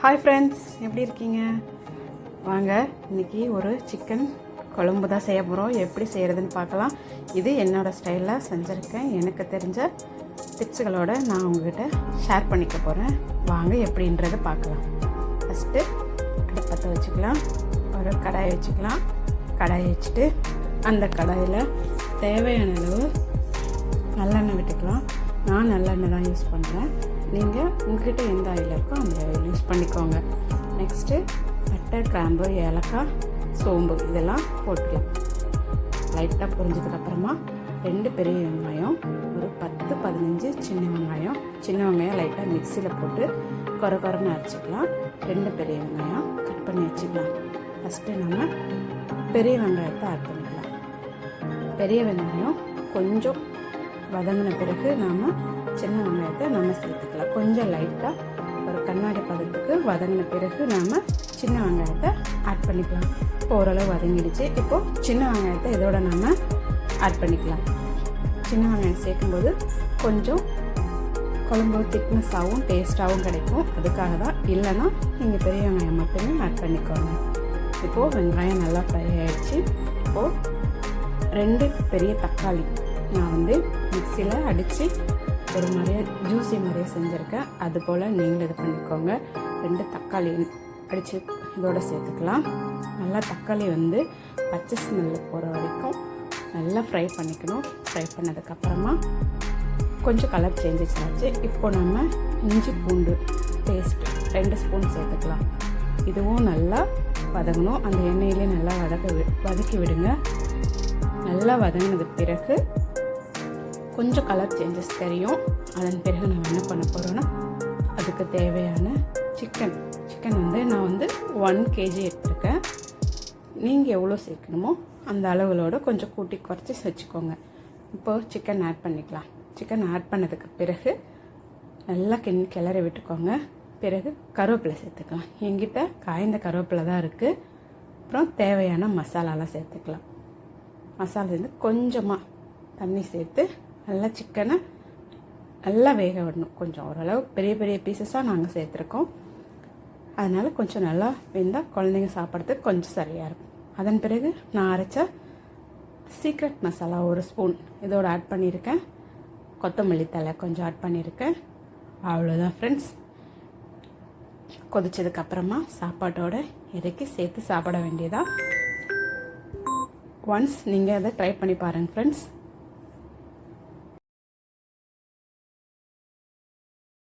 Hi friends, எப்படி இருக்கீங்க? வாங்க இன்றைக்கி ஒரு சிக்கன் குழம்பு தான் செய்ய போகிறோம். எப்படி செய்கிறதுன்னு பார்க்கலாம். இது என்னோடய ஸ்டைலில் செஞ்சுருக்கேன். எனக்கு தெரிஞ்ச டிப்ஸுகளோடு நான் உங்கள்கிட்ட ஷேர் பண்ணிக்க போகிறேன். வாங்க எப்படின்றத பார்க்கலாம். ஃபஸ்ட்டு அடுப்பத்தை வச்சுக்கலாம். ஒரு கடாயை வச்சுக்கலாம். கடாயை வச்சுட்டு அந்த கடாயில் தேவையான அளவு நல்லெண்ணெய் விட்டுக்கலாம். நான் நல்லெண்ணெய் தான் யூஸ் பண்ணுறேன். நீங்கள் உங்கள்கிட்ட எந்த ஆயில் இருக்கோ அந்த ஆயில் யூஸ் பண்ணிக்கோங்க. நெக்ஸ்ட்டு பட்டை, கிராம்பு, ஏலக்காய், சோம்பு இதெல்லாம் போட்டுக்கலாம். லைட்டாக பொரிஞ்சதுக்கப்புறமா 2 பெரிய வெங்காயம், ஒரு 10-15 சின்ன வெங்காயம் லைட்டாக மிக்சியில் போட்டு கொரன்னு அரைச்சிக்கலாம். 2 பெரிய வெங்காயம் கட் பண்ணி வச்சுக்கலாம். ஃபஸ்ட்டு நம்ம பெரிய வெங்காயத்தை ஆட் பண்ணிக்கலாம். பெரிய வெங்காயம் கொஞ்சம் வதங்கின பிறகு நாம் சின்ன வெங்காயத்தை நம்ம சேர்த்துக்கலாம். கொஞ்சம் லைட்டாக ஒரு கண்ணாடி பதத்துக்கு வதங்கின பிறகு நாம் சின்ன வெங்காயத்தை ஆட் பண்ணிக்கலாம். இப்போ ஓரளவு வதங்கிடுச்சு. இப்போது சின்ன வெங்காயத்தை இதோட நம்ம ஆட் பண்ணிக்கலாம். சின்ன வெங்காயம் சேர்க்கும்போது கொஞ்சம் குழம்பு திக்னஸாகவும் டேஸ்ட்டாகவும் கிடைக்கும். அதுக்காக தான். இல்லைன்னா நீங்கள் பெரிய வெங்காயம் மட்டுமே ஆட் பண்ணிக்கோங்க. இப்போது வெங்காயம் நல்லா ஃப்ரை ஆகிடுச்சு. இப்போது 2 பெரிய தக்காளி நான் மிக்சியில் அடித்து ஒரு மாதிரியே ஜூஸி மாதிரியே செஞ்சுருக்கேன். அதுபோல் நீங்களும் இது பண்ணிக்கோங்க. 2 தக்காளி அடித்து இதோடு சேர்த்துக்கலாம். நல்லா தக்காளி பச்சை ஸ்மெல்லு போகிற வரைக்கும் நல்லா ஃப்ரை பண்ணிக்கணும். ஃப்ரை பண்ணதுக்கப்புறமா கொஞ்சம் கலர் சேஞ்சஸ் ஆச்சு. இப்போ நம்ம இஞ்சி பூண்டு பேஸ்ட் 2 ஸ்பூன் சேர்த்துக்கலாம். இதுவும் நல்லா வதங்கணும். அந்த எண்ணெயிலே நல்லா வதக்கி விடுங்க. நல்லா வதங்கினது பிறகு கொஞ்சம் கலர் சேஞ்சஸ் தெரியும். அதன் பிறகு நான் என்ன பண்ண போகிறேன்னா, அதுக்கு தேவையான சிக்கன் நான் 1 kg எடுத்துருக்கேன். நீங்கள் எவ்வளோ சேர்க்கணுமோ அந்த அளவுகளோடு கொஞ்சம் கூட்டி குறைச்சி வச்சுக்கோங்க. இப்போது சிக்கன் ஆட் பண்ணிக்கலாம். சிக்கன் ஆட் பண்ணதுக்கு பிறகு நல்லா கிளறி விட்டுக்கோங்க. பிறகு கருவேப்பிலை சேர்த்துக்கலாம். என்கிட்ட காய்ந்த கருவேப்பிலை தான் இருக்குது. அப்புறம் தேவையான மசாலாலாம் சேர்த்துக்கலாம். மசாலா கொஞ்சமாக தண்ணி சேர்த்து நல்லா சிக்கனை நல்லா வேக விடணும். கொஞ்சம் ஓரளவு பெரிய பெரிய பீசஸாக நாங்கள் சேர்த்துருக்கோம். அதனால் கொஞ்சம் நல்லா வெந்தால் குழந்தைங்க சாப்பிட்றதுக்கு கொஞ்சம் சரியாக இருக்கும். அதன் பிறகு நான் அரைச்ச சீக்ரெட் மசாலா 1 ஸ்பூன் இதோடு ஆட் பண்ணியிருக்கேன். கொத்தமல்லி தழை கொஞ்சம் ஆட் பண்ணியிருக்கேன். அவ்வளோதான் ஃப்ரெண்ட்ஸ். கொதிச்சதுக்கப்புறமா சாப்பாட்டோட இறக்கி சேர்த்து சாப்பிட வேண்டியதாக. ஒன்ஸ் நீங்கள் அதை ட்ரை பண்ணி பாருங்கள் ஃப்ரெண்ட்ஸ்.